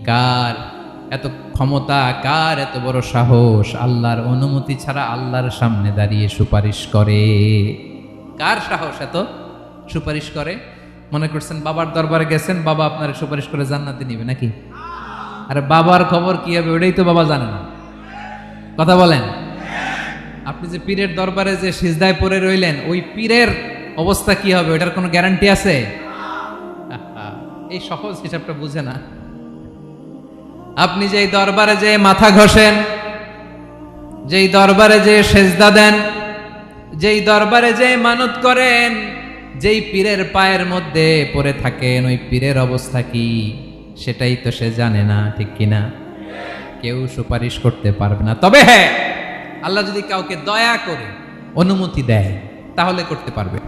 কার এত ক্ষমতা, কার এত বড় সাহস আল্লাহর অনুমতি ছাড়া আল্লাহর সামনে দাঁড়িয়ে সুপারিশ করে? কার সাহস এত সুপারিশ করে? মনে করছেন বাবার দরবারে গেছেন, বাবা আপনার সুপারিশ করে জান্নাতে নিবে নাকি? আরে বাবার খবর কি হবে ওটাই তো বাবা জানে না। কথা বলেন। আপনি যে পীরের দরবারে যে সিজদায় পড়ে রইলেন, ওই পীরের অবস্থা কি হবে ওটার কোনো গ্যারান্টি আছে? এই সহজ হিসাবটা বুঝে না। আপনি যেই দরবারে যে মাথা ঘষেন, যেই দরবারে যে সেজদা দেন, যেই দরবারে যে মানত করেন, যেই পীরের পায়ের মধ্যে পড়ে থাকেন, ওই পীরের অবস্থা কি সেটাই তো সে জানে না, ঠিক কিনা? কেউ সুপারিশ করতে পারবে না। তবে হ্যাঁ, আল্লাহ যদি কাউকে দয়া করে অনুমতি দেয় তাহলে করতে পারবে,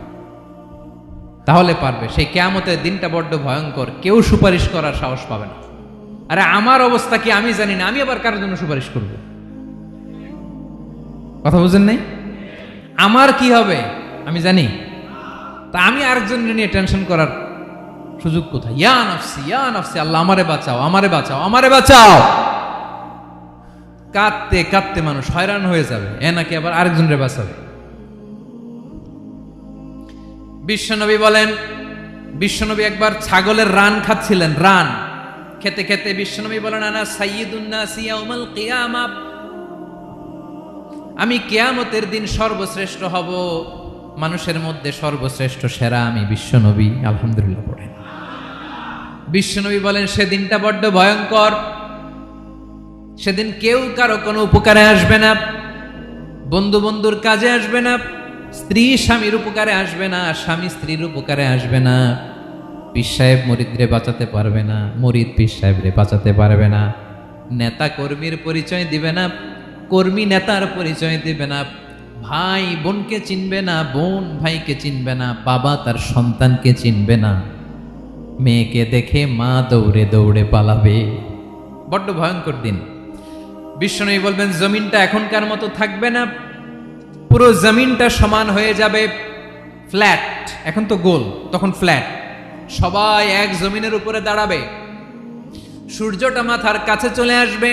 তাহলে পারবে। সেই কিয়ামতের দিনটা বড্ড ভয়ঙ্কর, কেউ সুপারিশ করার সাহস পাবে না। আরে আমার অবস্থা কি আমি জানি না, আমি আবার কারোর জন্য সুপারিশ করব? কথা বুঝেন নাই? আমার কি হবে আমি জানি, তা আমি আরেকজনের নিয়ে টেনশন করার সুযোগ কোথায়? ইয়া নাফসি ইয়া নাফসি, আল্লাহ আমারে বাঁচাও, আমারে বাঁচাও, আমারে বাঁচাও। কাঁদতে কাঁদতে মানুষ হয়রান হয়ে যাবে, এ নাকি আবার আরেকজনের বাঁচাবে। বিশ্বনবী বলেন, বিশ্বনবী একবার ছাগলের রান খাচ্ছিলেন, রান খেতে খেতে বিশ্বনবী বলেন, আনা সাইয়্যিদুন নাসি ইয়াউমাল কিয়ামা, আমি কিয়ামতের দিন সর্বশ্রেষ্ঠ হব, মানুষের মধ্যে সর্বশ্রেষ্ঠ সেরা আমি বিশ্বনবী। আলহামদুলিল্লাহ পড়েন। বিশ্বনবী বলেন সেদিনটা বড্ড ভয়ঙ্কর, সেদিন কেউ কারো কোনো উপকারে আসবে না, বন্ধু বন্ধুর কাজে আসবে না, স্ত্রী স্বামীর উপকারে আসবে না, স্বামী স্ত্রীর উপকারে আসবে না, পীর সাহেব মুরিদরে বাঁচাতে পারবে না, মুরিদ পীর সাহেবরে বাঁচাতে পারবে না, নেতা কর্মীর পরিচয় দিবে না, কর্মী নেতার পরিচয় দিবে না, ভাই বোনকে চিনবে না, বোন ভাইকে চিনবে না, বাবা তার সন্তানকে চিনবে না, মেয়েকে দেখে মা দৌড়ে দৌড়ে পালাবে। বড্ড ভয়ঙ্কর দিন। বিশ্বনবী বলবেন জমিনটা এখনকার মতো থাকবে না, পুরো জমিনটা সমান হয়ে যাবে, ফ্ল্যাট। এখন তো গোল, তখন ফ্ল্যাট। সবাই এক জমিনের উপরে দাঁড়াবে, সূর্যটা মাথার কাছে চলে আসবে,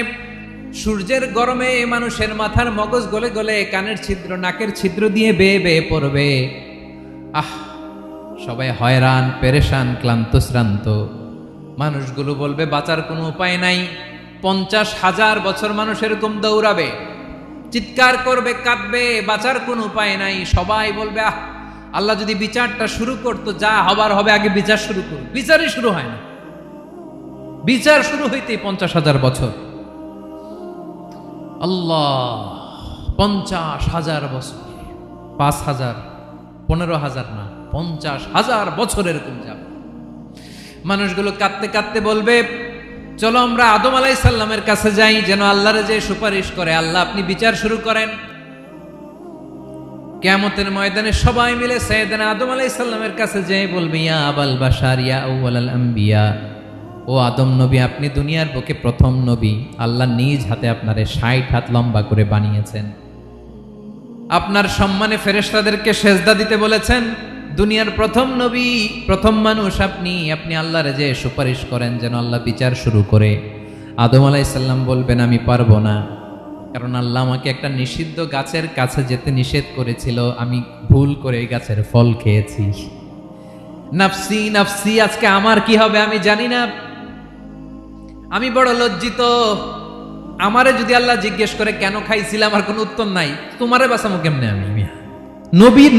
সূর্যের গরমে মানুষের মাথার মগজ গলে গলে কানের ছিদ্র নাকের ছিদ্র দিয়ে বেয়ে বেয়ে পড়বে। আহ, সবাই হয়রান, পেরেশান, ক্লান্ত শ্রান্ত। মানুষগুলো বলবে বাঁচার কোনো উপায় নাই। 50,000 বছর মানুষ এরকম দৌড়াবে, চিৎকার করবে, কাঁদবে, বাঁচার কোনো উপায় নাই। সবাই বলবে আহ, আল্লাহ যদি বিচারটা শুরু করতো, যা হবার হবে, আগে বিচার শুরু করুন। বিচারই শুরু হয় না, বিচার শুরু হইতেই 50,000 বছর। আল্লাহ, 50,000 বছর, 5,000, 15,000 না, 50,000 বছর এরকম যাবে। মানুষগুলো কাঁদতে কাঁদতে বলবে চলো আমরা আদম আলাইহিস সালামের কাছে যাই, যেন আল্লাহরে যে সুপারিশ করে, আল্লাহ আপনি বিচার শুরু করেন। কিয়ামতের ময়দানে সবাই মিলে সাইয়েদনা আদম আলাইহিস সালামের কাছে যেয়ে বলবে ইয়া আবাল বাশার ইয়া আউয়ালাল আম্বিয়া, ও আদম নবী, আপনি দুনিয়ার বুকে প্রথম নবী, আল্লাহ নিজ হাতে আপনারে 60 হাত লম্বা করে বানিয়েছেন, আপনার সম্মানে ফেরেশতাদেরকে সেজদা দিতে বলেছেন, দুনিয়ার প্রথম নবী, প্রথম মানুষ আপনি, আপনি আল্লাহরে যে সুপারিশ করেন যেন আল্লাহ বিচার শুরু করে। আদম আলাইহিস সালাম বলবেন আমি পারবো না, কারণ আল্লাহ আমাকে একটা নিষিদ্ধ গাছের কাছে যেতে নিষেধ করেছিল, আমি ভুল করে এই গাছের ফল খেয়েছি। নাফসি নাফসি, আজকে আমার কি হবে আমি জানি না, আমি বড় লজ্জিত। আমারে যদি আল্লাহ জিজ্ঞেস করে কেন খাইছিলাম, আমার কোনো উত্তর নাই, তোমারে বাঁচামো কেমনে আমি?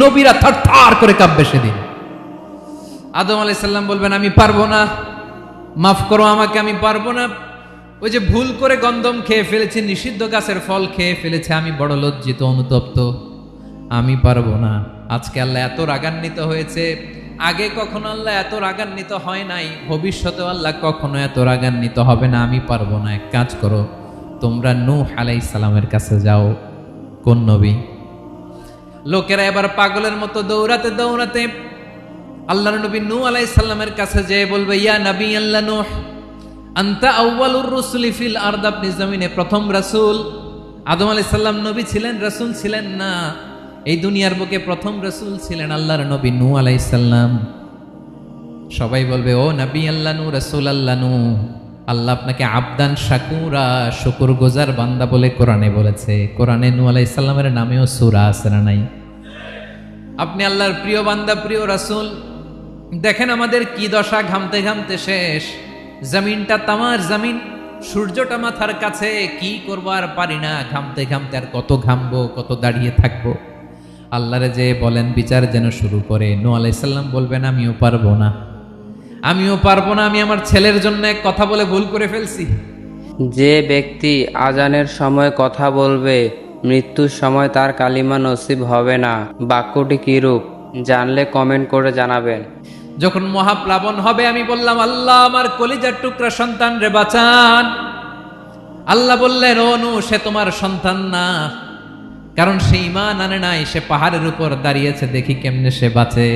নবীরা থার করে কাঁপবে সেদিন। আদম আলাইহিস সালাম বলবেন আমি পারবো না, মাফ করো আমাকে, আমি পারবো না, ওই যে ভুল করে গন্ধম খেয়ে ফেলেছি, নিষিদ্ধ গাছের ফল খেয়ে ফেলেছে, আমি বড় লজ্জিত, অনুতপ্ত, আমি পারবো না। আজকে আল্লাহ এত রাগান্বিত হয়েছে, আগে কখনো আল্লাহ এত রাগান্বিত হয় নাই, ভবিষ্যতেও আল্লাহ কখনো এত রাগান্বিত হবে না, আমি পারবো না। এক কাজ করো, তোমরা নূহ আলাইহিস সালামের কাছে যাও। কোন নবী? লোকেরা এবার পাগলের মতো দৌড়াতে দৌড়াতে আল্লাহর নবী নূহ আলাইহিস সালামের কাছে যেয়ে বলবে ইয়া নবী আল্লাহ নূহ, আনতা আউয়ালুর রুসুলি ফিল আরদ, আপনি জমিনে প্রথম রাসূল। আদম আলাইহিস সালাম নবী ছিলেন, রাসূল ছিলেন না, এই দুনিয়ার বুকে প্রথম রাসূল ছিলেন আল্লাহর নবী নূহ আলাইহিস সালাম। সবাই বলবে ও নবী আল্লাহ নূহ, রাসূল আল্লাহ নূহ, আল্লাহ আপনাকে আবদান শাকুরা, শুকুর গুজার বান্দা বলে কোরআনে বলেছে। কোরআনে নূহ আলাইহিস সালামের নামেও সূরা আছে না নাই? আপনি আল্লাহর প্রিয় বান্দা, প্রিয় রাসূল। দেখেন আমাদের কি দশা, ঘামতে ঘামতে শেষ। জমিনটা তামার জমিন, সূর্যটা মাথার কাছে, কি করবো আর পারি না। ঘামতে ঘামতে আর কত ঘামবো, কত দাঁড়িয়ে থাকবো। আল্লাহরে যে বলেন বিচার যেন শুরু করে। নূহ আলাইহিস সালাম বলবেন আমিও পারবো না, আমিও পারবো না, আমি আমার ছেলের জন্য এক কথা বলে ভুল করে ফেলছি। যে ব্যক্তি আজানের সময় কথা বলবে, মৃত্যুর সময় তার কালিমা নসিব হবে না। বাক্যটি কিরূপ জানলে কমেন্ট করে জানাবেন। যখন মহাপ্লাবন হবে আমি বললাম আল্লাহ আমার কলিজার টুকরা সন্তান রে বাঁচান। আল্লাহ বললেন ও নূহ, সে তোমার সন্তান না, কারণ সে ঈমান আনে নাই, সে পাহাড়ের উপর দাঁড়িয়েছে, দেখি কেমনে সে বাঁচে।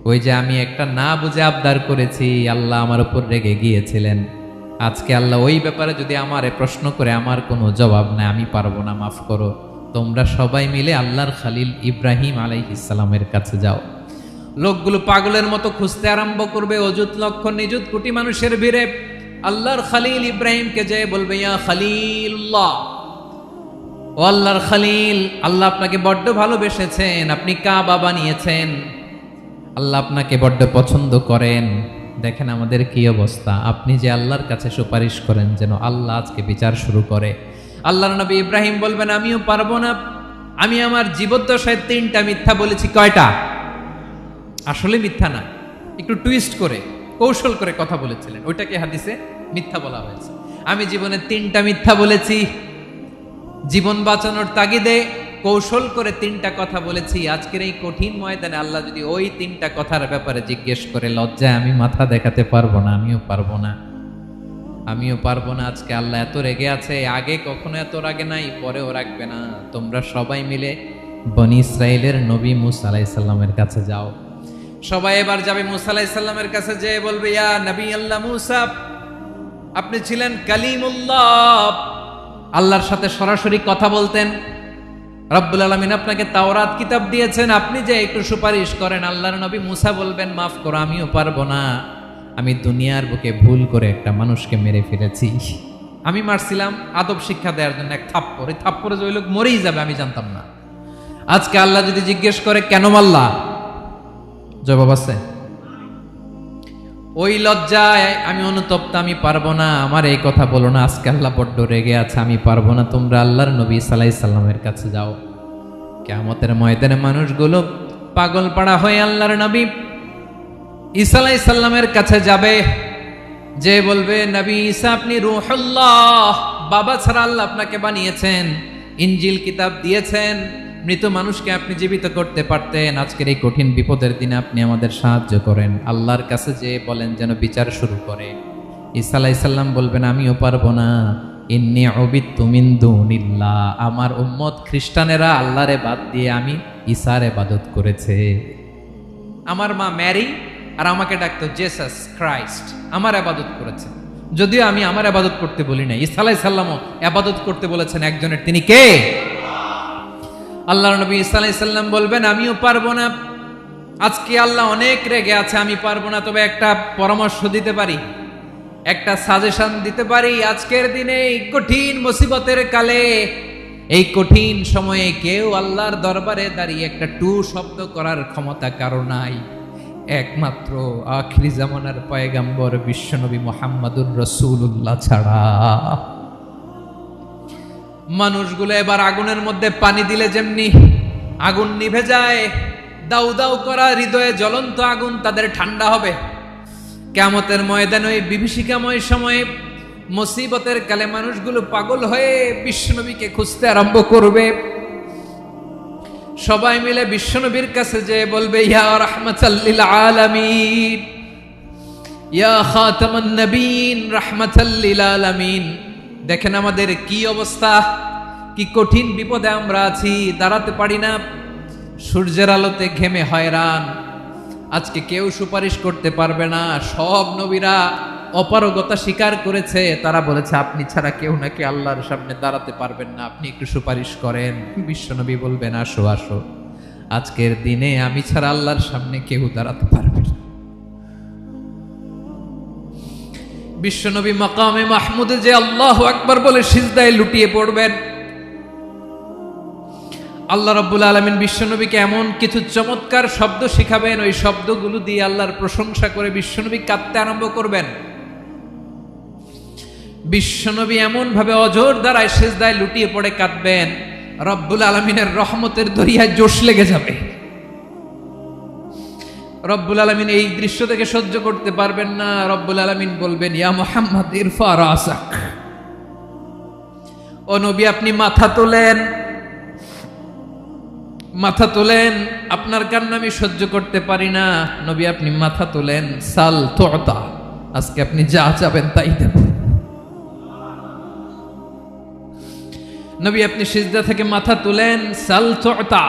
ওই যে আমি একটা না বুঝে আবদার করেছি, আল্লাহ আমার উপর রেগে গিয়েছিলেন। আজকে আল্লাহ ওই ব্যাপারে যদি আমারে প্রশ্ন করে, আমার কোনো জবাব নাই, আমি পারবো না, মাফ করো। তোমরা সবাই মিলে আল্লাহর খালিল ইব্রাহিম আলাইহিস সালামের কাছে যাও। লোকগুলো পাগলের মতো খুঁজতে আরম্ভ করবে, অযুত লক্ষ নিযুত কোটি মানুষের ভিড়ে আল্লাহর খালিল ইব্রাহিমকে যে বলবে ইয়া খালিলুল্লাহ, ও আল্লাহর খালিল, আল্লাহ আপনাকে বড্ড ভালোবেসেছেন, আপনি কাবা বানিয়েছেন, আল্লাহ আপনাকে বড্ড পছন্দ করেন। দেখেন আমাদের কি অবস্থা। আপনি যে আল্লাহর কাছে সুপারিশ করেন যেন আল্লাহ আজকে বিচার শুরু করে। আল্লাহর নবী ইব্রাহিম বলবেন আমিও পারবো না, আমি আমার জীবদ্দশায় 3টা মিথ্যা বলেছি। কয়টা? আসলে মিথ্যা না, একটু টুইস্ট করে কৌশল করে কথা বলেছিলেন, ওইটাকে হাদিসে মিথ্যা বলা হয়েছে। আমি জীবনে 3টা মিথ্যা বলেছি, জীবন বাঁচানোর তাগিদে কৌশল করে 3টা কথা বলেছি। আজকের এই কঠিন ময়দানে আল্লাহ যদি ওই 3টা কথার ব্যাপারে জিজ্ঞেস করে, লজ্জায় আমি মাথা দেখাতে পারবো না, আমিও পারবো না, আমিও পারবো না। আজকে আল্লাহ এত রেগে আছে, আগে কখনো এত রাগে নাই, পরেও রাখবে না। তোমরা সবাই মিলে বনি ইসরাইলের নবী মূসা আলাইহিস সালামের কাছে যাও। সবাই এবার যাবে মূসা আলাইহিস সালামের কাছে, যে বলবে ইয়া নবী আল্লাহ মূসা, আপনি ছিলেন কালিমুল্লাহ, আল্লাহর সাথে সরাসরি কথা বলতেন। রব্বুল আলামিন আপনাকে তাওরাত কিতাব দিয়েছেন, আপনি যে একটু সুপারিশ করেন। আল্লাহর নবী মূসা বলবেন মাফ করো, আমিও পারবো না, আমি দুনিয়ার বুকে ভুল করে একটা মানুষকে মেরে ফেলেছি। আমি মারছিলাম আদব শিক্ষা দেওয়ার জন্য এক থাপ্পড়, এই থাপ্পড়ে যে ওই লোক মরেই যাবে আমি জানতাম না। আজকে আল্লাহ যদি জিজ্ঞেস করে কেন মারলা, জবাব আছে? ওই লজ্জায় আমি অনুতপ্ত, আমি পারবো না, আমার এই কথা বলো না। আজকে আল্লাহ বড্ড রেগে আছে, আমি পারবো না। তোমরা আল্লাহর নবী ঈসা আলাইহিস সালামের কাছে যাও। কিয়ামতের ময়দানে মানুষগুলো পাগল পাড়া হয়ে আল্লাহর নবী ঈসা আলাইহিস সালামের কাছে যাবে, যে বলবে নবী ঈসা আপনি রূহুল্লাহ, বাবা ছাড়া আল্লাহ আপনাকে বানিয়েছেন, ইনজিল কিতাব দিয়েছেন, মৃত মানুষকে আপনি জীবিত করতে পারতেন। আজকের এই কঠিন বিপদের দিনে আপনি আমাদের সাহায্য করেন। আল্লাহর কাছে যে বলেন যেন বিচার শুরু করে। ঈসা আলাইহিস সালাম বলবেন আমিও পারবো না, ইন্নী উবিদতু মিন দুনিল্লাহ, আমার উম্মত খ্রিস্টানেরা আল্লাহরে বাদ দিয়ে আমি ঈসার ইবাদত করেছে। আমার মা ম্যারি আর আমাকে ডাকতো জেসাস ক্রাইস্ট, আমার ইবাদত করেছে। যদিও আমি আমার ইবাদত করতে বলি না, ঈসা আলাইহিস সালামও ইবাদত করতে বলেছেন একজনের, তিনি কে? আল্লাহর নবী ঈসা আলাইহিস সালাম বলবেন আমিও পারবো না, আজকে আল্লাহ অনেক রেগে আছে, আমি পারবো না। তবে একটা পরামর্শ দিতে পারি, একটা সাজেশন দিতে পারি। আজকের দিনে এই কঠিন মুসিবতের কালে, এই কঠিন সময়ে কেউ আল্লাহর দরবারে দাঁড়িয়ে একটা টু শব্দ করার ক্ষমতা কারো নাই, একমাত্র আখিরি জামানার পয়গম্বর বিশ্বনবী মুহাম্মদুর রাসূলুল্লাহ ছাড়া। মানুষগুলো এবার আগুনের মধ্যে পানি দিলে যেমনি আগুন নিভে যায়, দাউ দাউ করা হৃদয়ে জ্বলন্ত আগুন তাদের ঠান্ডা হবে। কিয়ামতের ময়দানে ওই বিভীষিকাময় সময়ে মুসিবতের কালে মানুষগুলো পাগল হয়ে বিশ্বনবীকে খুঁজতে আরম্ভ করবে। সবাই মিলে বিশ্বনবীর কাছে যে বলবে ইয়া রাহমাতাল লিল আলামিন, ইয়া খাতামান নবীন, রাহমাতাল লিল আলামিন। দেখেন আমাদের কি অবস্থা, কি কঠিন বিপদে আমরা আছি, দাঁড়াতে পারি না, সূর্যের আলোতে ঘেমে হয়রান। আজকে কেউ সুপারিশ করতে পারবে না। সব নবীরা অপারগতা স্বীকার করেছে, তারা বলেছে আপনি ছাড়া কেউ নাকি আল্লাহর সামনে দাঁড়াতে পারবেন না, আপনি একটু সুপারিশ করেন। বিশ্বনবী বলবেন আসো আসো, আজকের দিনে আমি ছাড়া আল্লাহর সামনে কেউ দাঁড়াতে পারবে না। বিশ্বনবী মাকামে মাহমুদে যে আল্লাহু আকবার বলে সিজদায় লুটিয়ে পড়বেন, আল্লাহ রাব্বুল আলামিন বিশ্বনবীকে এমন কিছু চমৎকার শব্দ শিখাবেন, ওই শব্দগুলো দিয়ে আল্লাহর প্রশংসা করে বিশ্বনবী কাঁদতে আরম্ভ করবেন। বিশ্বনবী এমন ভাবে অজর দ্বারায় সিজদায় লুটিয়ে পড়ে কাঁদবেন, রব্বুল আলামিনের রহমতের দরিয়ায় জোশ লেগে যাবে। রব্বুল আলামিন এই দৃশ্য থেকে সহ্য করতে পারবেন না। রব্বুল আলামিন বলবেন, ইয়া মুহাম্মদ ইরফা রাসাক, ও নবী আপনি মাথা তোলেন, মাথা তোলেন, আপনার কান্না আমি সহ্য করতে পারি না। নবী আপনি মাথা তোলেন, সাল তুতা, আজকে আপনি যা চাবেন তাই দেব। নবী আপনি সিজদা থেকে মাথা তুলেন, সাল তুতা,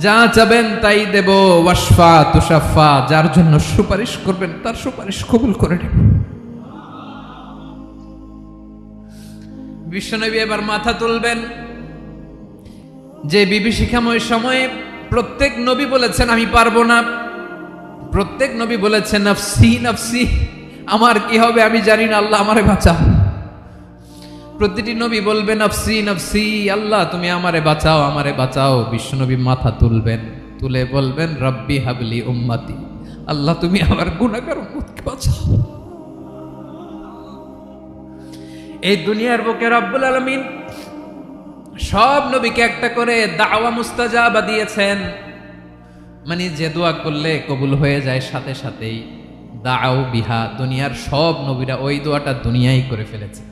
যা চাবেন তাই দেব। ওয়াশফা তুশাফা, যার জন্য সুপারিশ করবেন তার সুপারিশ কবুল করে নেব। বিশ্বনবী এবার মাথা তুলবেন। যে বিভীষিকাময় সময়ে প্রত্যেক নবী বলেছেন আমি পারবো না, প্রত্যেক নবী বলেছেন নফসি নফসি, আমার কি হবে আমি জানি না, আল্লাহ আমারে বাঁচাও। প্রতিটি নবী বলবেন নফসি নফসি, আল্লাহ তুমি আমারে বাঁচাও আমারে বাঁচাও। বিশ্বনবী মাথা তুলবেন, তুলে বলবেন রব্বি হাবলি উম্মতি, আল্লাহ তুমি আমার গুনাহগার উম্মতকে বাঁচাও। এই দুনিয়ার বুকে রব্বুল আলামিন সব নবীকে একটা করে দাওয়া মুস্তাজাবা দিয়েছেন, মানে যে দোয়া করলে কবুল হয়ে যায় সাথে সাথেই। দাও বিহা, দুনিয়ার সব নবীরা ওই দোয়াটা দুনিয়ায় করে ফেলেছে।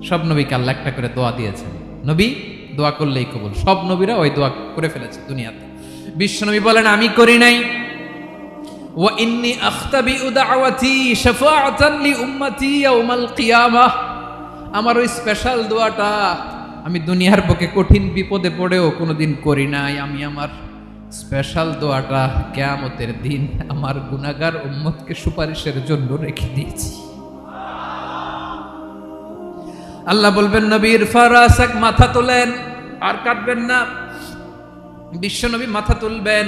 সব নবীকে আল্লাহ একটা করে দোয়া দিয়েছেন, নবী দোয়া করলেই কবুল। সব নবীরা ওই দোয়া করে ফেলেছে দুনিয়াতে। বিশ্বনবী বলেন আমি করি নাই। ওয়া ইন্নী আখতাবিউ দাওয়াতি শাফাআতান লি উম্মতি ইয়াউমাল কিয়ামাহ, আমার ওই স্পেশাল দোয়াটা আমি দুনিয়ার বুকে কঠিন বিপদে পড়েও কোনোদিন করি নাই। আমি আমার স্পেশাল দোয়াটা কিয়ামতের দিন আমার গুনাহগার উম্মতকে সুপারিশের জন্য রেখে দিয়েছি। আল্লাহ বলবেন নবীর ফারাসাক, মাথা তোলেন, আর কাটবেন না। বিশ্বনবী মাথা তুলবেন,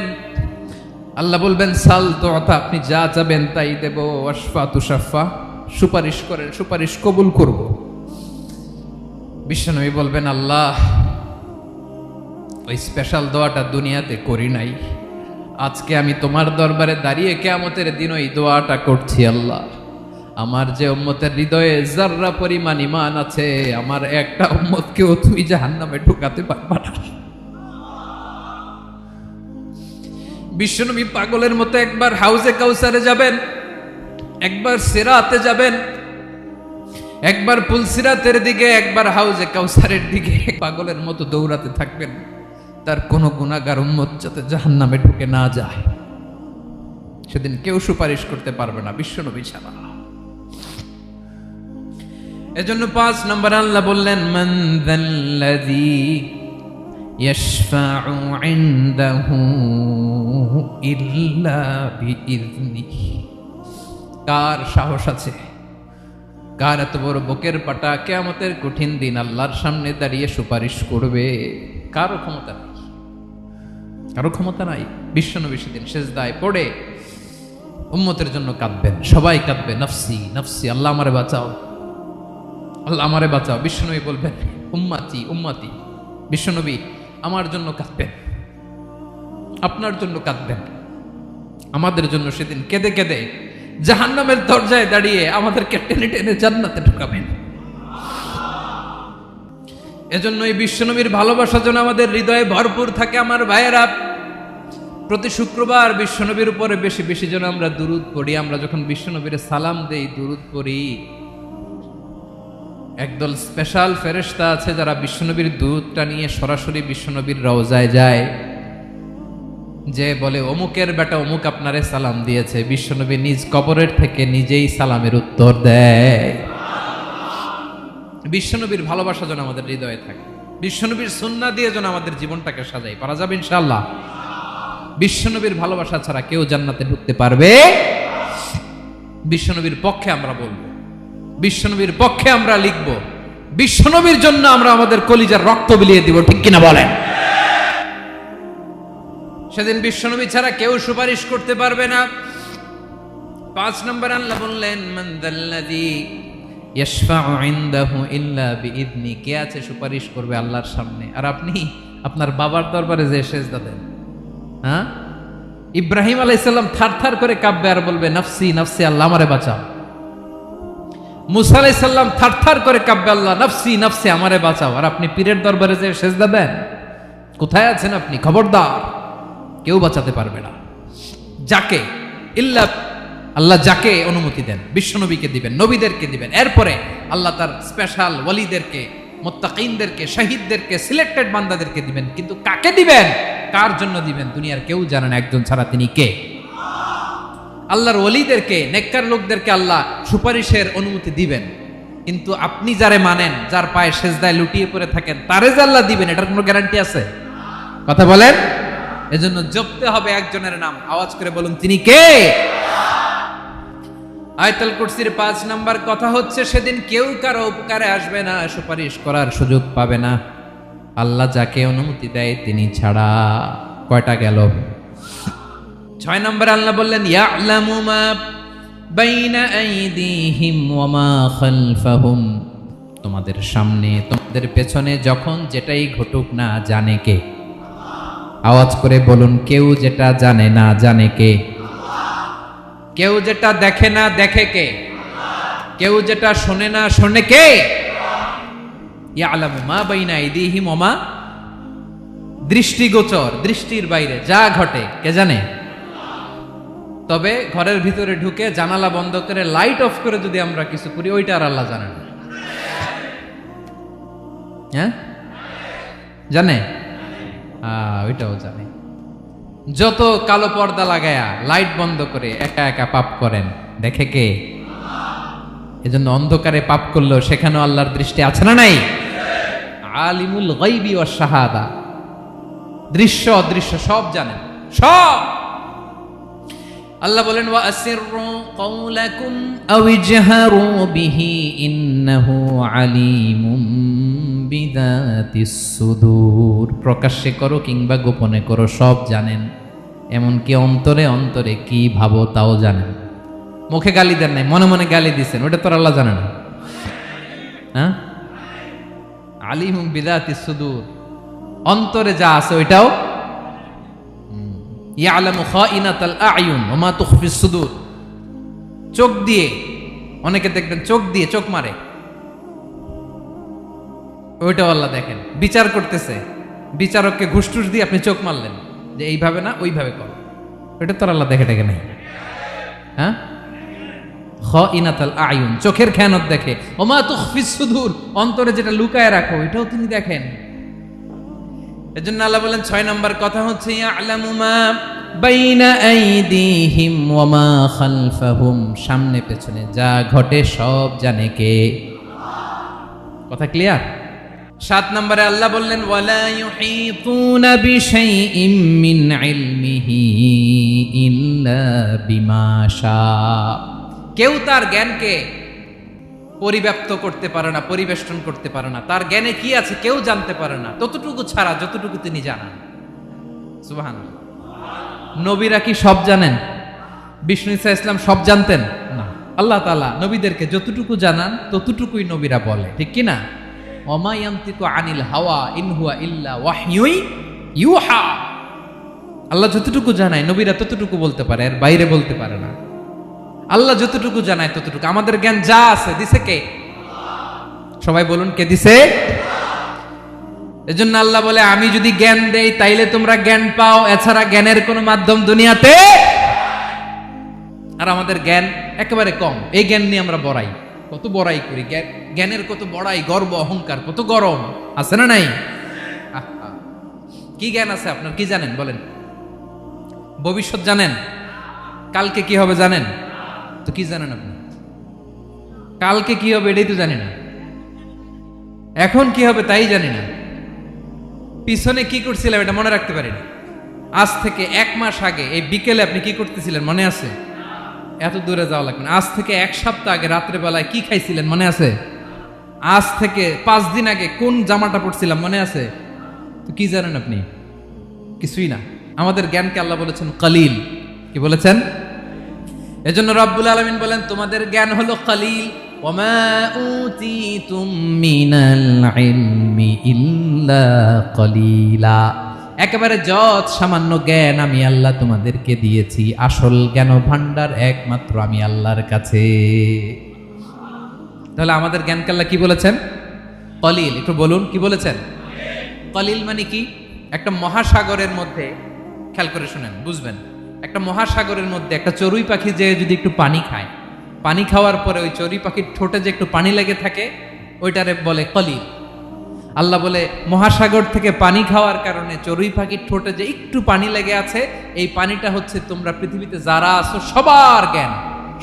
আল্লাহ বলবেন সাল তুতা, আপনি যা চাবেন তাই দেব। ওয়াশফা তুশাফা, সুপারিশ করেন সুপারিশ কবুল করব। বিশ্বনবী বলবেন আল্লাহ ওই স্পেশাল দোয়াটা দুনিয়াতে করি নাই, আজকে আমি তোমার দরবারে দাঁড়িয়ে কিয়ামতের দিন ওই দোয়াটা করছি। আল্লাহ আমার যে উম্মতের হৃদয়ে যাররা পরিমাণ ঈমান আছে, আমার একটা উম্মতকেও তুমি জাহান্নামে ঢুকাতে পারবা না। বিশ্বনবী পাগলের মতো একবার হাউজে কাউসারে যাবেন, একবার সিরাতে যাবেন, একবার পুলসিরাতের দিকে, একবার হাউজে কাউসারের দিকে, পাগলের মতো দৌড়াতে থাকবেন, তার কোনো গুনাহগার উম্মত যাতে জাহান্নামে ঢুকে না যায়। সেদিন কেউ সুপারিশ করতে পারবে না বিশ্বনবী ছাড়া। এজন্য 5 নম্বর আল্লাহ বললেন মান যাল্লাযী ইয়াশফাউ ইনদাহু ইল্লা বিইযনিহি, কার সাহস আছে, কার এত বড় বুকের পাটা কিয়ামতের কঠিন দিন আল্লাহর সামনে দাঁড়িয়ে সুপারিশ করবে? কারো ক্ষমতা নাই, কারো ক্ষমতা নাই। বিশ্বনবী সেদিন সিজদায় পড়ে উম্মতের জন্য কাঁদবেন, সবাই কাঁদবে নফসি নফসি, আল্লাহ আমারে বাঁচাও আল্লাহ আমারে বাঁচাও। বিশ্বনবী বলবেন উম্মতি উম্মতি, বিশ্বনবী আমার জন্য কাঁদবেন, আপনার জন্য কাঁদবেন, আমাদের জন্য সেদিন কেঁদে কেঁদে জাহান্নামের দরজায় দাঁড়িয়ে আমাদেরকে টেনে টেনে জান্নাতে ঢুকাবেন। এজন্য এই বিশ্বনবীর ভালোবাসা যেন আমাদের হৃদয়ে ভরপুর থাকে। আমার ভাইয়েরা, প্রতি শুক্রবার বিশ্বনবীর উপরে বেশি বেশি যেন আমরা দুরূদ পড়ি। আমরা যখন বিশ্বনবীর সালাম দেই, দুরূদ পড়ি, একদল স্পেশাল ফেরেশতা আছে যারা বিশ্বনবীর দুরূদটা নিয়ে সরাসরি বিশ্বনবীর রওজায় যায়, যে বলে অমুকের বেটা অমুক আপনারে সালাম দিয়েছে। বিশ্বনবী নিজ কবরের থেকে নিজেই সালামের উত্তর দেয়। বিশ্বনবীর ভালোবাসা যেন আমাদের হৃদয়ে থাকে, বিশ্বনবীর সুন্নাহ দিয়ে যেন আমাদের জীবনটাকে সাজাই। পারা যাবে ইনশাআল্লাহ। বিশ্বনবীর ভালোবাসা ছাড়া কেউ জান্নাতে ঢুকতে পারবে? বিশ্বনবীর পক্ষে আমরা বলবো, বিশ্বনবীর পক্ষে আমরা লিখব, বিশ্বনবীর জন্য আমরা আমাদের কলিজার রক্ত বিলিয়ে দিব, ঠিক কিনা বলেন? সেদিন বিশ্বনবী ছাড়া কেউ সুপারিশ করতে পারবে না। 5 নম্বর আল্লাহ বললেন মান যাল্লাযী ইয়াশফাউ ইনদাহু ইল্লা বিইذনি, কে আছে সুপারিশ করবে আল্লাহর সামনে আর আপনি আপনার বাবার দরবারে যে সেজদা দেন। হ্যাঁ, ইব্রাহিম আলাইহিস সালাম থারথার করে কাঁপবে আর বলবে নাফসি নাফসি, আল্লাহ আমারে বাঁচাও। মুসা আলাইহিস সালাম থারথার করে কাঁপবে, আল্লাহ নাফসি নাফসি, আমারে বাঁচাও। আর আপনি পীরের দরবারে যে সেজদা দেন। কোথায় আছেন আপনি? খবরদার, কেউ বাঁচাতে পারবে না। যাকে ইল্লা আল্লাহ যাকে অনুমতি দেন, বিশ্বনবীকে দিবেন, নবীদেরকে দিবেন, এরপরে আল্লাহ তার স্পেশাল ওয়ালিদেরকে, মুত্তাকিনদেরকে, শহীদদেরকে, সিলেক্টেড বান্দাদেরকে দিবেন। কিন্তু কাকে দিবেন, কার জন্য দিবেন, দুনিয়ার কেউ জানে না, একজন ছাড়া, তিনি কে? আল্লাহর ওয়ালিদেরকে, নেককার লোকদেরকে আল্লাহ সুপারিশের অনুমতি দিবেন। কিন্তু আপনি যারে মানেন, যার পায়ে সেজদায় লুটিয়ে পড়ে থাকেন, তারে যে আল্লাহ দিবেন, এটার কোনো গ্যারান্টি আছে? কথা বলেন। এজন্য জপতে হবে একজনের নাম, আওয়াজ করে বলুন, তিনি কে? আয়াতুল কুরসির 5 নাম্বার কথা হচ্ছে, সেদিন কেউ কারো উপকারে আসবে না, সুপারিশ করার সুযোগ পাবে না, আল্লাহ যাকে অনুমতি দেয় তিনি ছাড়া। কয়টা গেল? 6 নম্বর আল্লাহ বললেন ইয়ালামু মা বাইনা আইদিহিম ওয়া মা খালফাহুম, তোমাদের সামনে তোমাদের পেছনে যখন যেটাই ঘটুক না জানে কে? আওয়াজ করে বলুন, কেউ যেটা জানে না জানে কে? কেউ যেটা দেখে না দেখে কে? কেউ যেটা শোনে না শোনে কে? ইয়ালামু মা বাইনা আইদিহিম ওয়া মা, দৃষ্টিগোচর, দৃষ্টির বাইরে যা ঘটে কে জানে? তবে ঘরের ভিতরে ঢুকে জানালা বন্ধ করে লাইট অফ করে যদি আমরা কিছু করি, ওইটা আর আল্লাহ জানে না। হ্যাঁ, জানে? ওইটাও জানে। যত কালো পর্দা লাগায়া লাইট বন্ধ করে একা একা পাপ করেন, দেখে কে? এজন্য অন্ধকারে পাপ করলেও সেখানেও আল্লাহর দৃষ্টি আছে না নাই? আলিমুল গায়বি ওয়াশ শাহাদা, দৃশ্য অদৃশ্য সব জানেন, সব। আল্লাহ বলেন ওয়া আসিররু কাওলাকুম আও ইজহারু বিহি ইন্নাহু আলিমুম বিযাতিস সুদূর, প্রকাশ্যে করো কিংবা গোপনে করো সব জানেন, এমনকি অন্তরে অন্তরে কি ভাবো তাও জানেন। মুখে গালি দেন নাই, মনে মনে গালি দিছেন, ওটা তো আল্লাহ জানে না? হ্যাঁ, আলিমুম বিযাতিস সুদূর, অন্তরে যা আছে ওইটাও। ইয়ালামু খাইনাতাল আয়ুন ওয়া মা তুখফিস সুদূর, চোখ দিয়ে, অনেকে দেখবেন চোখ দিয়ে চোখ মারে, ওইটাও আল্লাহ দেখেন। বিচার করতেছে, বিচারককে ঘুষ টুস দিয়ে আপনি চোখ মারলেন যে এইভাবে না ওইভাবে করো, ওইটা তো আল্লাহ দেখে টেকে নাই। হ্যাঁ, খাইনাতাল আয়ুন, চোখের খেয়ানত দেখে। ওয়া মা তুখফিস সুদূর, অন্তরে যেটা লুকায় রাখো ওইটাও তিনি দেখেন। এজন্য আল্লাহ বলেন 6 নম্বর কথা হচ্ছে ইয়ালামু মা বাইনা আইদিহিম ওয়া মা খালফাহুম, সামনে পেছনে যা ঘটে সব জানে কে? কথা ক্লিয়ার? 7 নম্বরে আল্লাহ বললেন ওয়ালা ইউহিতুনা বিশাইইম মিন ইলমিহি ইল্লা বিমা শা, কেউ তার জ্ঞানকে পরিব্যাপ্ত করতে পারে না, পরিবেষ্টন করতে পারে না। তার জ্ঞানে কি আছে কেউ জানতে পারে না, ততটুকু ছাড়া যতটুকু তিনি জানান। সুবহানাল্লাহ। নবীরা কি সব জানেন? বিষ্ণু ঈসা ইসলাম সব জানতেন না। আল্লাহ তাআলা নবীদেরকে যতটুকু জানান ততটুকুই নবীরা বলে, ঠিক কি না? ওমা ইয়ানতিকু আনিল হাওয়া ইন হুয়া ইল্লা ওয়াহয়ুই ইউহা, আল্লাহ যতটুকু জানায় নবীরা ততটুকু বলতে পারে, এর বাইরে বলতে পারে না। আল্লাহ যতটুকু জানায় ততটুকু। আমাদের জ্ঞান যা আছে দিছে কে? সবাই বলুন, কে দিছে? এজন্য আল্লাহ বলে আমি যদি জ্ঞান দেই তাইলে তোমরা জ্ঞান পাও, এছাড়া জ্ঞানের কোনো মাধ্যম দুনিয়াতে। আর আমাদের জ্ঞান একেবারে কম, এই জ্ঞান নিয়ে আমরা বড়াই, কত বড়াই করি, জ্ঞানের কত বড়াই, গর্ব অহংকার, কত গরম আছে না নাই? কি জ্ঞান আছে আপনার? কি জানেন বলেন? ভবিষ্যৎ জানেন? কালকে কি হবে জানেন? তো কি জানেন আপনি? কালকে কি হবে এটাই তো জানি না, এখন কি হবে তাই জানি না, পিছনে কি করছিলাম এটা মনে রাখতে পারি না। আজ থেকে 1 মাস আগে এই বিকেলে আপনি কি করতেছিলেন মনে আছে? এত দূরে যাওয়া লাগবে না। আজ থেকে 1 সপ্তাহ আগে রাত্রে বেলায় কি খাইছিলেন মনে আছে? আজ থেকে 5 দিন আগে কোন জামাটা পরছিলাম মনে আছে? তো কি জানেন আপনি? কিছুই না। আমাদের জ্ঞানকে আল্লাহ বলেছেন কালিল। কি বলেছেন? এজন্য রব্বুল আলামিন বলেন তোমাদের জ্ঞান হলো কলিল, ওমা উতিতুম মিনাল ইলমি ইল্লা কলিলা। একেবারে যত সামান্য জ্ঞান আমি আল্লাহ তোমাদেরকে দিয়েছি, আসল জ্ঞান ভান্ডার একমাত্র আমি আল্লাহর কাছে। তাহলে আমাদের জ্ঞানকে আল্লাহ কি বলেছেন? কলিল। একটু বলুন কি বলেছেন? কলিল মানে কি? একটা মহাসাগরের মধ্যে, খেয়াল করে শুনেন বুঝবেন, একটা মহাসাগরের মধ্যে একটা চড়ুই পাখি যে যদি একটু পানি খায়, পানি খাওয়ার পরে ওই চড়ুই পাখির ঠোঁটে যে একটু পানি লেগে থাকে, ওইটারে বলে কলিল। আল্লাহ বলে মহাসাগর থেকে পানি খাওয়ার কারণে চড়ুই পাখির ঠোঁটে যে একটু পানি লেগে আছে, এই পানিটা হচ্ছে তোমরা পৃথিবীতে যারা আছো সবার জ্ঞান,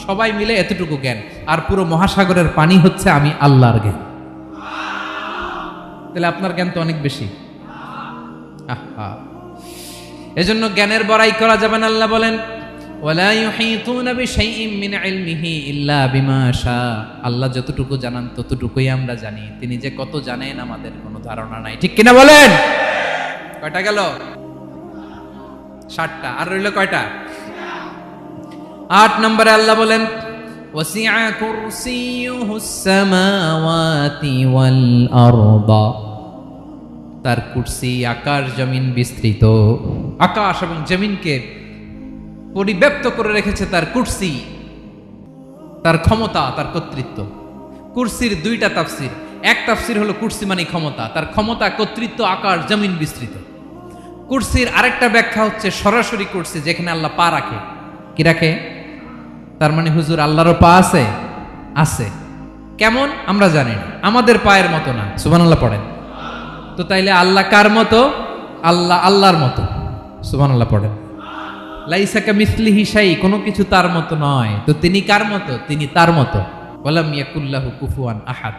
সবাই মিলে এতটুকু জ্ঞান, আর পুরো মহাসাগরের পানি হচ্ছে আমি আল্লাহর জ্ঞান। তাহলে আপনার জ্ঞান তো অনেক বেশি। আহা, এজন্য জ্ঞানের বড়াই করা যাবে না। আল্লাহ বলেন ওয়ালা ইউহিতুনা বিশাইইম মিন ইলমিহি ইল্লা বিমা শা। আল্লাহ যতটুকু জানান ততটুকুই আমরা জানি, তিনি যে কত জানেন আমাদের কোনো ধারণা নাই। ঠিক কিনা বলেন? কয়টা গেল? 7টা। আর রইল কয়টা? 8 নম্বরে আল্লাহ বলেন ওয়াসিআ কুরসিয়ুহুস সামাওয়াতি ওয়াল আরদা। তার কুরসি আকাশ জমিন বিস্তৃত, আকাশ এবং জমিনকে পরিব্যাপ্ত করে রেখেছে তার কুরসি, তার ক্ষমতা, তার কর্তৃত্ব। কুরসির 2টা তাফসির। এক তাফসির হলো কুরসি মানে ক্ষমতা, তার ক্ষমতা, কর্তৃত্ব, আকাশ জমিন বিস্তৃত। কুরসির আরেকটা ব্যাখ্যা হচ্ছে সরাসরি কুরসি, যেখানে আল্লাহ পা রাখে। কি রাখে? তার মানে হুজুর আল্লাহরও পা আছে? আছে। কেমন আমরা জানি না, আমাদের পায়ের মতো না। সুবহানাল্লাহ পড়েন তো। তাইলে আল্লাহ কার মতো? আল্লাহ আল্লাহর মতো। সুবহানাল্লাহ পড়েন। লাইসা কামিসলিহি শাই, কোনো কিছু তার মতো নয়। তো তিনি কার মতো? তিনি তার মতো। ওয়ালাম ইয়াকুল্লাহু কুফুয়ান আহাদ।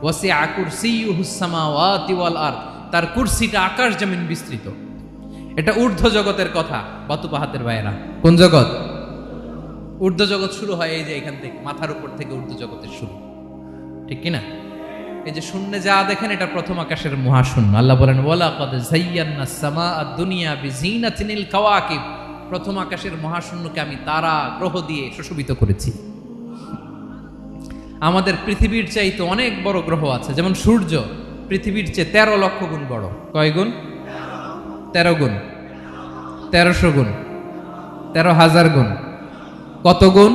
ওয়াসিআ কুরসিয়ুহুস সামাওয়াতি ওয়াল আরদ। তার কুরসিটা আকাশ জমিন বিস্তৃত। এটা ঊর্ধ্ব জগতের কথা বাতুপাহাতের ভাইয়েরা। কোন জগৎ? ঊর্ধ্ব জগৎ শুরু হয় এই যে এখান থেকে, মাথার উপর থেকে ঊর্ধ্ব জগতের শুরু। ঠিক কিনা? এই যে শূন্যে যা দেখেন এটা প্রথম আকাশের মহাশূন্য। আল্লাহ বলেন ওয়ালাকাদ যায়্যানাস সামাআদ দুনিয়া বিজিনাতিল কাওয়াকিব। প্রথম আকাশের মহাশূন্যকে আমি তারা গ্রহ দিয়ে সুশোভিত করেছি। আমাদের পৃথিবীর চাইতে অনেক বড় গ্রহ আছে, যেমন সূর্য পৃথিবীর চেয়ে 13 লক্ষ গুণ বড়। কয় গুণ? 13 গুণ, 1300 গুণ, 13,000 গুণ। কত গুণ?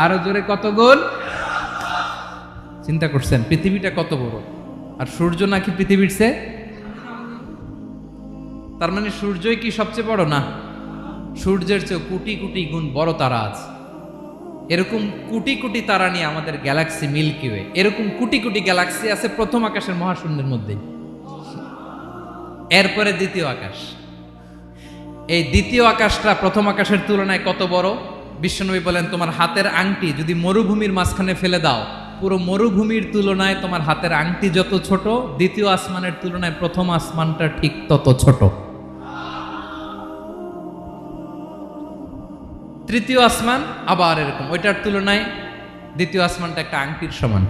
আরো জোরে কত গুণ? চিন্তা করছেন পৃথিবীটা কত বড়, আর সূর্য নাকি পৃথিবীর চেয়ে? তার মানে সূর্যই কি সবচেয়ে বড়? না, সূর্যের চেয়ে কোটি কোটি গুণ বড় তারা আছে। এরকম কোটি কোটি তারা নিয়ে আমাদের গ্যালাক্সি মিল্কি ওয়ে। এরকম কোটি কোটি গ্যালাক্সি আছে প্রথম আকাশের মহাশূন্যের মধ্যে। এরপরে দ্বিতীয় আকাশ। এই দ্বিতীয় আকাশটা প্রথম আকাশের তুলনায় কত বড়? বিশ্বনবী বলেন তোমার হাতের আংটি যদি মরুভূমির মাঝখানে ফেলে দাও, পুরো মরুভূমির তুলনায় তোমার হাতের আংটি যত ছোট, দ্বিতীয় আসমানের তুলনায় প্রথম আসমানটা ঠিক তত ছোট। তৃতীয় আসমান আবার এরকম, ওইটার তুলনায় দ্বিতীয় আসমানটা একটা আংটির সমান।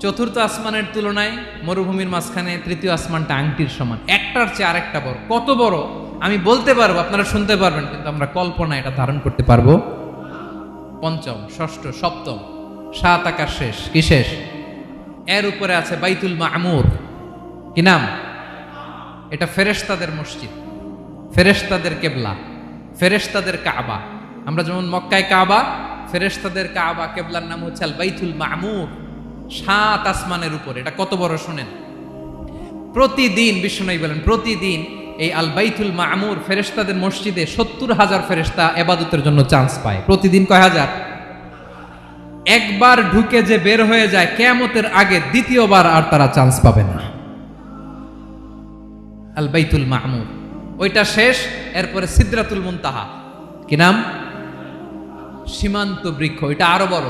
চতুর্থ আসমানের তুলনায় মরুভূমির মাঝখানে তৃতীয় আসমানটা আংটির সমান। একটার চেয়ে আরেকটা বড়। কত বড় আমি বলতে পারবো, আপনারা শুনতে পারবেন, কিন্তু আমরা কল্পনা এটা ধারণ করতে পারবো? পঞ্চম, ষষ্ঠ, সপ্তম, 7 আকাশ শেষ। কি শেষ? এর উপরে আছে বাইতুল মামুর। কি নাম? এটা ফেরেশতাদের মসজিদ, ফেরেশতাদের কেবলা, ফেরেশতাদের কাবা। আমরা যেমন মক্কায় কাবা, ফেরেশতাদের কাবা কেবলার নাম হচ্ছে আল বাইতুল মামুর। 7 আসমানের উপরে। এটা কত বড় শুনেন। প্রতিদিন বিশ্বনবী বলেন প্রতিদিন এই আল বাইতুল মামুর ফেরেশতাদের মসজিদে 70,000 ফেরেশতা ইবাদতের জন্য চান্স পায়। প্রতিদিন কয় হাজার? একবার ঢুকে যে বের হয়ে যায় কিয়ামতের আগে দ্বিতীয়বার আর তারা চান্স পাবে না। আল বাইতুল মামুর ওইটা শেষ। এরপরে সিদরাতুল মুনতাহা। কি নাম? সীমান্ত বৃক্ষ। এটা আরো বড়,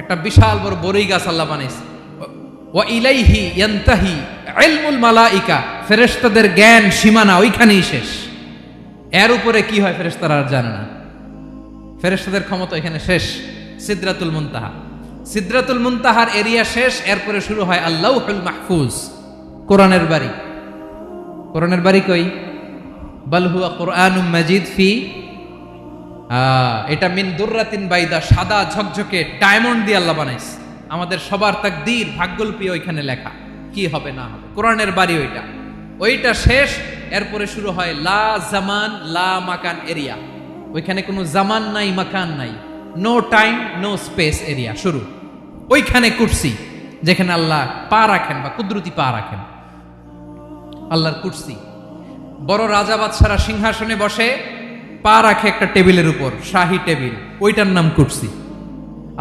একটা বিশাল বড় বড়ই গাছ আল্লাহ বানাইছে। ওয়া ইলাইহি ইয়ানতাহি ইলমুল মালাইকা। ফেরেশতাদের জ্ঞান সীমানা ওইখানেই শেষ। এর উপরে কি হয় ফেরেশতারা আর জানে না। ফেরেশতাদের ক্ষমতা এখানে শেষ। সিদরাতুল মুনতাহা। সিদরাতুল মুনতাহার এরিয়া শেষ। এরপরে শুরু হয় আল্লাহুল মাহফুজ, কোরআনের বাড়ি। কোরআনের বাড়ি কই? বাল হুয়া কুরআনুম মাজিদ ফি এটা মিন দুররাতিন বাইদা, সাদা ঝকঝকে ডায়মন্ড দিয়ে আল্লাহ বানাইছে। আমাদের সবার তাকদীর, ভাগ্যলিপি ওইখানে লেখা, কি হবে না হবে। কোরআনের বাড়ি ওইটা শেষ, এরপরে শুরু হয় লা জামান লা মাকান এরিয়া। ওইখানে কোনো জামান নাই, মাকান নাই, no time no space area শুরু। ওইখানে কুরসি, যেখানে আল্লাহ পা রাখেন বা কুদরতি পা রাখেন, আল্লাহর কুরসি। বড় রাজা বাদশারা সিংহাসনে বসে পা রাখে একটা টেবিলের উপর, শাহী টেবিল, ওইটার নাম কুরসি।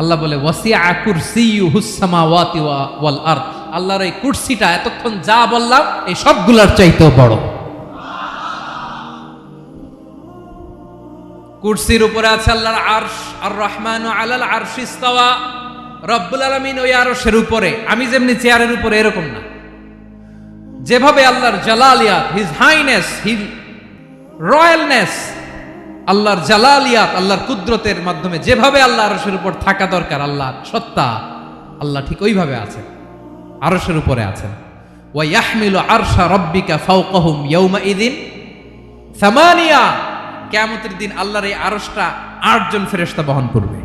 আল্লাহ বলে ওয়াসিআ কুরসিয়ুহুস সামাওয়াতি ওয়াল আরদ। আল্লাহর এই কুরসিটা এতক্ষণ যা বললাম এই সবগুলোর চাইতেও বড়। কুরসির উপরে আছে আল্লাহর আরশ, আর রহমানু আলাল আরশি ইস্তাওয়া। রব্বুল আলামিন ওই আরশের উপরে, আমি যেমনি চেয়ারের উপরে এরকম না। যেভাবে আল্লাহর জালালিয়াত, হিজ হাইনেস, হিজ রয়্যালনেস, আল্লাহর জালালিয়াত, আল্লাহর কুদরতের মাধ্যমে যেভাবে আল্লাহ আরশের উপর থাকা দরকার, আল্লাহর সত্তা, আল্লাহ ঠিক ওইভাবে আছেন, আরশের উপরে আছেন। ওয়া ইয়াহমিলু আরশা রাব্বিকা ফাওকাহুম ইয়াউমাইযিন সামানিয়া। কিয়ামতের দিন আল্লাহর এই আরশটা ৮ জন ফেরেশতা বহন করবে।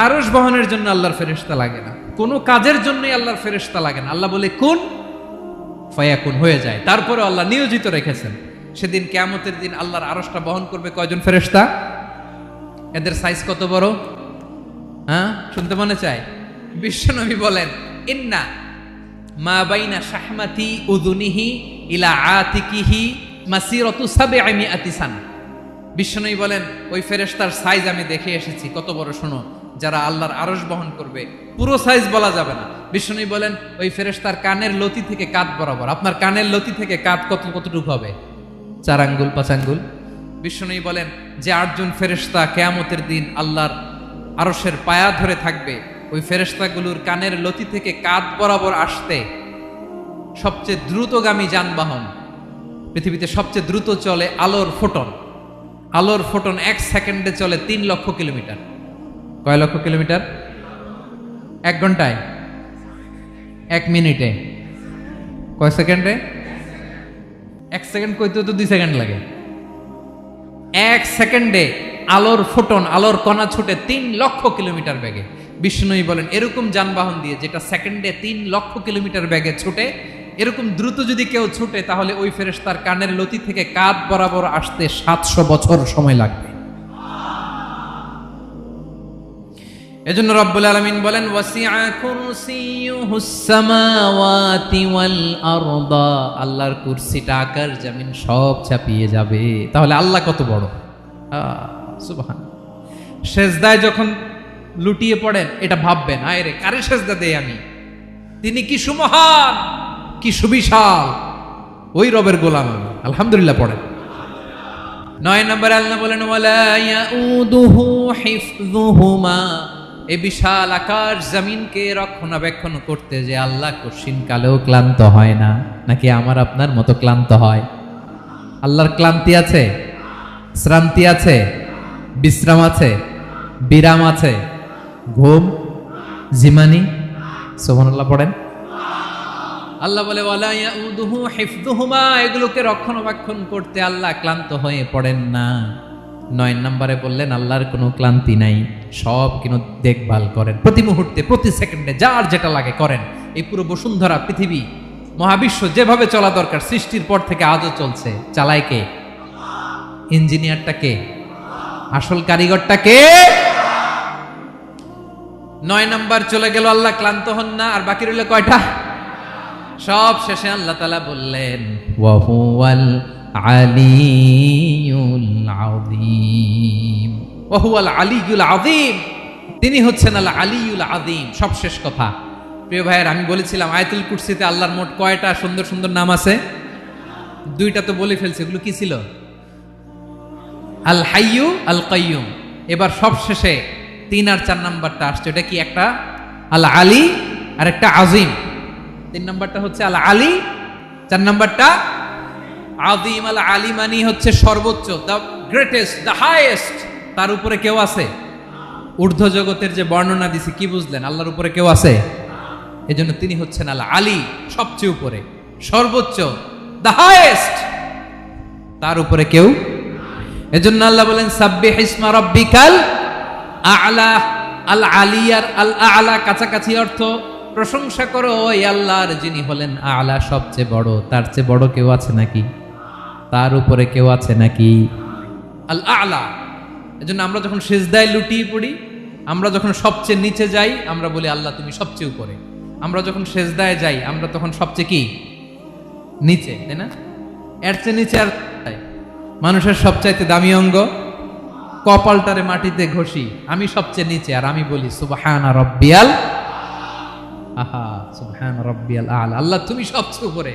আরশ বহনের জন্য আল্লাহর ফেরেশতা লাগে না, কোনো কাজের জন্যই আল্লাহর ফেরেশতা লাগে না। আল্লাহ বলে কুন ফায়াকুন, হয়ে যায়। তারপরে আল্লাহ নিয়োজিত রেখেছেন। সেদিন কিয়ামতের দিন আল্লাহর আরশটা বহন করবে কয়জন ফেরেশতা? এদের সাইজ কত বড়? শুনতে মনে চায়? বিশ্বনবী বলেন ইন্না মা বাইনা শাহমাতি উযুনিহি ইলা আতিকিহি মাসিরাতু ৭০০ সানা। বিশ্বনবী বলেন ওই ফেরেশতার সাইজ আমি দেখে এসেছি। কত বড় শোনো, যারা আল্লাহর আরশ বহন করবে, পুরো সাইজ বলা যাবে না। বিশ্বনবী বলেন ওই ফেরেশতার কানের লতি থেকে কাঁধ বরাবর। আপনার কানের লতি থেকে কাঁধ কতটুকু হবে? ৪ আঙ্গুল ৫ আঙ্গুল। বিশ্বনবী বলেন যে ৮ জন ফেরেশতা কিয়ামতের দিন আল্লাহর আরশের পায়া ধরে থাকবে, ওই ফেরেশতাগুলোর কানের লতি থেকে কাঁধ বরাবর আসতে সবচেয়ে দ্রুতগামী যানবাহন, পৃথিবীতে সবচেয়ে দ্রুত চলে আলোর ফোটন। আলোর ফোটন ১ সেকেন্ডে চলে ৩ লক্ষ কিলোমিটার। কয় লক্ষ কিলোমিটার? ১ ঘন্টায়? ১ মিনিটে? কয় সেকেন্ডে? ১ সেকেন্ড কইতেও তো ২ সেকেন্ড লাগে। ১ সেকেন্ডে আলোর ফোটন, আলোর কণা ছুটে ৩ লক্ষ কিলোমিটার বেগে। বিষ্ণুই বলেন এরকম যানবাহন দিয়ে, যেটা সেকেন্ডে ৩ লক্ষ কিলোমিটার বেগে ছুটে, এরকম দ্রুত যদি কেউ ছুটে, তাহলে ওই ফেরেশতার কানের লতি থেকে কাঁধ বরাবর আসতে ৭০০ বছর সময় লাগবে। এজন্য রব্বুল আলামিন বলেন ওয়াসিআ কুরসিয়ুহুস সামাওয়াতি ওয়াল আরদা। আল্লাহর কুরসিটা আকাশ জমিন সব চাপিয়ে যাবে। তাহলে আল্লাহ কত বড়! সুবহান। সেজদায় যখন লুটিয়ে পড়েন এটা ভাববেন, আয় রে কারে সেজদা দেই আমি, তিনি কি সুমহান, কি সুবিশাল, ওই রবের গোলাম আমি। আলহামদুলিল্লাহ পড়েন। ৯ নম্বরে আল্লাহ বলেন ওয়ালা ইয়াউদুহু হিফযুহুমা। এই বিশাল আকাশ জমিনকে রক্ষণাবেক্ষণ করতে যে আল্লাহ কঠিন কালেও ক্লান্ত হয় না। নাকি আমার আপনার মতো ক্লান্ত হয়? আল্লাহর ক্লান্তি আছে? শ্রান্তি আছে? বিশ্রাম আছে? বিরাম আছে? ঘুম, জিমানি? সুবহানাল্লাহ পড়েন। আল্লাহ বলে ওয়ালা ইয়াউদুহু হিফযুহুমা, এগুলোকে রক্ষণাবেক্ষণ করতে আল্লাহ ক্লান্ত হয়ে পড়েন না। ৯ নম্বরে বললেন আল্লাহর কোনো ক্লান্তি নাই, সব কিন্তু দেখভাল করেন, প্রতি মুহূর্তে প্রতি সেকেন্ডে যার যেটা লাগে করেন। এই পুরো বসুন্ধরা, পৃথিবী, মহাবিশ্ব যেভাবে চলা দরকার সৃষ্টির পর থেকে আজও চলছে। চালায় কে? ইঞ্জিনিয়ারটা কে? আসল কারিগরটা কে? ৯ নম্বর চলে গেল, আল্লাহ ক্লান্ত হন না। আর বাকি রইল কয়টা? সব শেষে আল্লাহ তাআলা বললেন ওয়া হুয়াল আলিয়ুল আযীম। ওয়া হুয়াল আলিয়ুল আযীম, তিনি হচ্ছেন আল আলিয়ুল আযীম। সব শেষ কথা। প্রিয় ভাইয়ের, আমি বলেছিলাম আয়াতুল কুরসিতে আল্লাহর মোট কয়টা সুন্দর সুন্দর নাম আছে? 2টা তো বলে ফেলছে। এগুলো কি ছিল? আল হাইয়ু, আল কাইয়ুম। এবার সব শেষে 3 আর 4 নাম্বারটা আসছে। এটা কি? একটা আল আলী আর একটা আযীম। 3 নাম্বারটা হচ্ছে আল আলী, 4 নাম্বারটা আযীম। আল আলী মানে হচ্ছে সর্বোচ্চ, দ্য গ্রেটেস্ট, দ্য হাইয়েস্ট। তার উপরে কেউ আছে? ঊর্ধ্ব জগতের যে বর্ণনা দিছি, কি বুঝলেন? আল্লাহর উপরে কেউ আছে? এজন্য তিনি হচ্ছেন আল আলী, সবচেয়ে উপরে, সর্বোচ্চ, দ্য হাইয়েস্ট। তার উপরে কেউ এজন্য আল্লাহ বলেন সাব্বিহ ইসমা রাব্বিকাল আ'লা। আল আলিয়ার আল আ'লা কাছাকাছি অর্থ প্রশংসা করো ওই আল্লাহর যিনি হলেন আ'লা, সবচেয়ে বড়। তার চেয়ে বড় কেউ আছে নাকি? তার উপরে কেউ আছে নাকি? আল আ'লা। এজন্য আমরা যখন সিজদায় লুটিয়ে পড়ি, আমরা যখন সবচেয়ে নিচে যাই, আমরা বলি আল্লাহ তুমি সবচেয়ে উপরে। আমরা যখন সিজদায় যাই, আমরা তখন সবচেয়ে কি? নিচে, তাই না? এর চেয়ে নিচে আর মানুষের সবচাইতে দামি অঙ্গ কপালটারে মাটিতে ঘষি, আমি সবচেয়ে নিচে, আর আমি বলি সুবহানা রাব্বিয়াল আহা, সুবহানা রাব্বিয়াল আ'লা। আল্লাহ তুমি সবচেয়ে উপরে,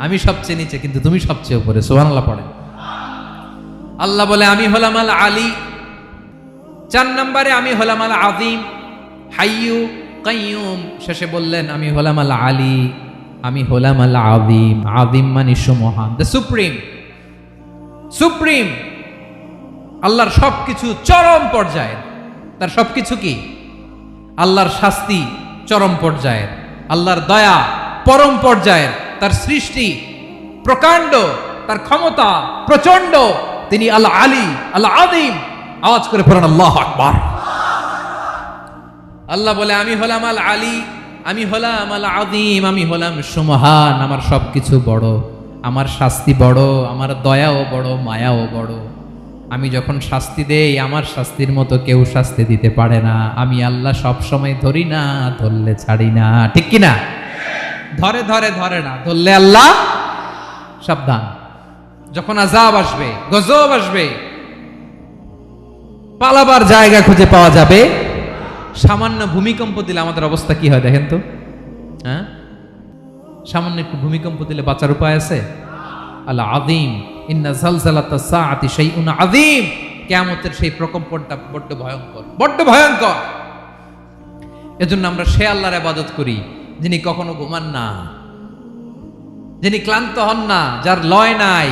আমি সবচেয়ে নিচে, কিন্তু তুমি সবচেয়ে উপরে। সুবহানাল্লাহ পড়েন। আল্লাহ বলে আমি হলাম আল আলী। 4 নম্বরে আমি হলাম আল আযীম, হাইয়ু কাইয়ুম। শেষে বললেন আমি হলাম আল আলী, আমি হলাম আল আযীম। আযীম মানে সুমহান, দ্য সুপ্রিম। সুপ্রিম আল্লাহর সবকিছু চরম পর্যায়ের। তার সবকিছু কি? আল্লাহর শাস্তি চরম পর্যায়ের, আল্লাহর দয়া পরম পর্যায়ের, তার সৃষ্টি প্রকাণ্ড, তার ক্ষমতা প্রচন্ড। তিনি আল আলী আল আযীম। আওয়াজ করে পড়েন আল্লাহু আকবার। আল্লাহ বলে আমি হলাম আল আলী, আমি হলাম আল আযীম, আমি হলাম সুমহান। আমার সবকিছু বড়, আমার শাস্তি বড়, আমার দয়াও বড়, মায়াও বড়। আমি যখন শাস্তি দেই, আমার শাস্তির মতো কেউ শাস্তি দিতে পারে না। আমি আল্লাহ সব সময় ধরি না, ধরলে ছাড়ি না। ঠিক কি না? ধরে ধরে ধরে না, ধরলে আল্লাহ সাবধান। যখন আযাব আসবে, গজব আসবে, পালাবার জায়গা খুঁজে পাওয়া যাবে। সামান্য ভূমিকম্প দিলে আমাদের অবস্থা কি হয় দেখেন তো? হ্যাঁ, সামান্য একটু ভূমিকম্প দিলে বাঁচার উপায় আছে? আল আযীম, ইন্না যালজালাতাস সাআতি শাইউন আযীম। কিয়ামতের সেই প্রকম্পনটা বড্ড ভয়ঙ্কর, বড্ড ভয়ঙ্কর। এজন্য আমরা সে আল্লাহর ইবাদত করি যিনি কখনো ঘুমান না, যিনি ক্লান্ত হন না, যার লয় নাই,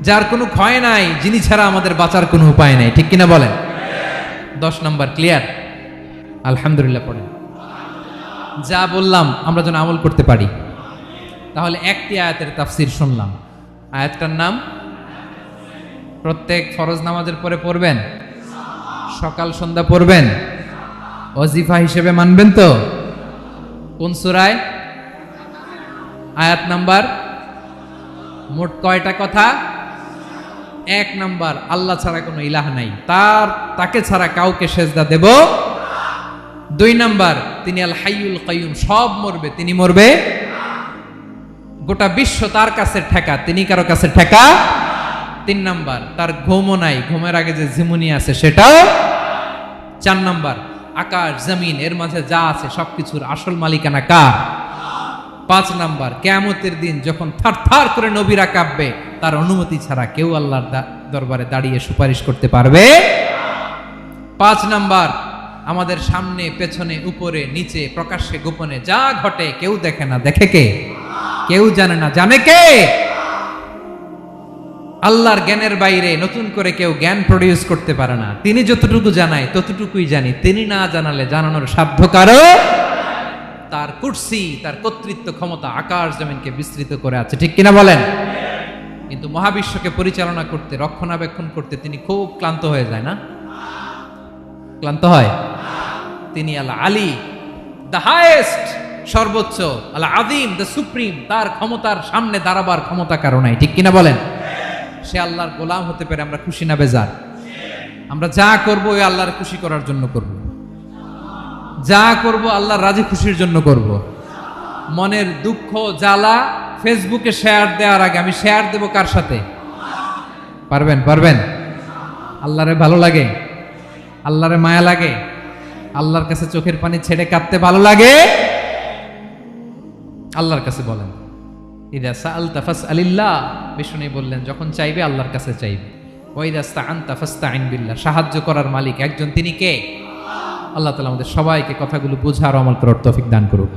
যার কোনো ক্ষয় নাই, যিনি ছাড়া আমাদের বাঁচার কোনো উপায় নাই। ঠিক কিনা বলেন? 10 নম্বর ক্লিয়ার? আলহামদুলিল্লাহ পড়েন। যা বললাম আমরা যেন আমল করতে পারি। তাহলে একটি আয়াতের তাফসীর শুনলাম। আয়াতটার নাম প্রত্যেক ফরজ নামাজের পরে পড়বেন, সকাল সন্ধ্যা পড়বেন, ওয়াজিফা হিসেবে মানবেন তো? কোন সূরায়? আয়াত নাম্বার? মোট কয়টা কথা? 1 নাম্বার, আল্লাহ ছাড়া কোনো ইলাহ নাই, তাকে ছাড়া কাউকে সেজদা দেব। 2 নাম্বার, তিনি আল হাইয়ুল কাইয়ুম, সব মরবে, তিনি মরবে। গোটা বিশ্ব তার কাছে ঠেকা, তিনি কারো কাছে ঠেকা। 3 নাম্বার, তার ঘুমও নাই, ঘুমের আগে যে ঝিমুনি আছে সেটাও। 4 নাম্বার, আকাশ জমিন এর মাঝে যা আছে সবকিছুর আসল মালিকানা কার? 5 নাম্বার, কিয়ামতের দিন যখন থারথার করে নবীরা কাঁপবে, তার অনুমতি ছাড়া কেউ আল্লাহর দরবারে দাঁড়িয়ে সুপারিশ করতে পারবে। 5 নাম্বার, আমাদের সামনে পেছনে উপরে নিচে প্রকাশ্যে গোপনে যা ঘটে কেউ দেখে না, দেখে কে? কেউ জানে না, জানে কে? আল্লাহর জ্ঞানের বাইরে নতুন করে কেউ জ্ঞান প্রডিউস করতে পারে না। তিনি যতটুকু জানায় ততটুকুই জানি, তিনি না জানালে জানানোর সাধ্য কারো। তার কুরসি, তার কর্তৃত্ব ক্ষমতা আকাশ জমিনকে বিস্তৃত করে আছে। ঠিক কিনা বলেন? কিন্তু মহাবিশ্বকে পরিচালনা করতে, রক্ষণাবেক্ষণ করতে তিনি খুব ক্লান্ত হয়ে যায় না? ক্লান্ত হয়? তিনি আল আলী, দ্য হাইয়েস্ট, সর্বোচ্চ, আল আযীম, দ্য সুপ্রিম। তার ক্ষমতার সামনে দাঁড়াবার ক্ষমতা কারো নাই। ঠিক কিনা বলেন? সে আল্লাহর গোলাম হতে পেরে আমরা খুশি না বেজার? আমরা যা করবো ওই আল্লাহর খুশি করার জন্য করব, যা করব আল্লাহর রাজি খুশির জন্য করব। মনের দুঃখ জ্বালা ফেসবুকে শেয়ার দেওয়ার আগে আমি শেয়ার দেব কার সাথে? পারবেন? পারবেন? আল্লাহরে ভালো লাগে, আল্লাহরে মায়া লাগে, আল্লাহর কাছে চোখের পানি ছেড়ে কাঁদতে ভালো লাগে? আল্লাহর কাছে বলেন, ইদা সাআলতা ফাসআলিল্লাহ। বিষ্ণু বললেন যখন চাইবে আল্লাহর কাছে চাইবে। ওয়া ইদা ইসতাআনতা ফাসতাইন বিল্লাহ। সাহায্য করার মালিক একজন, তিনি কে? আল্লাহ তাআলা আমাদের সবাইকে কথাগুলো বোঝার আমল করার তৌফিক দান করুন।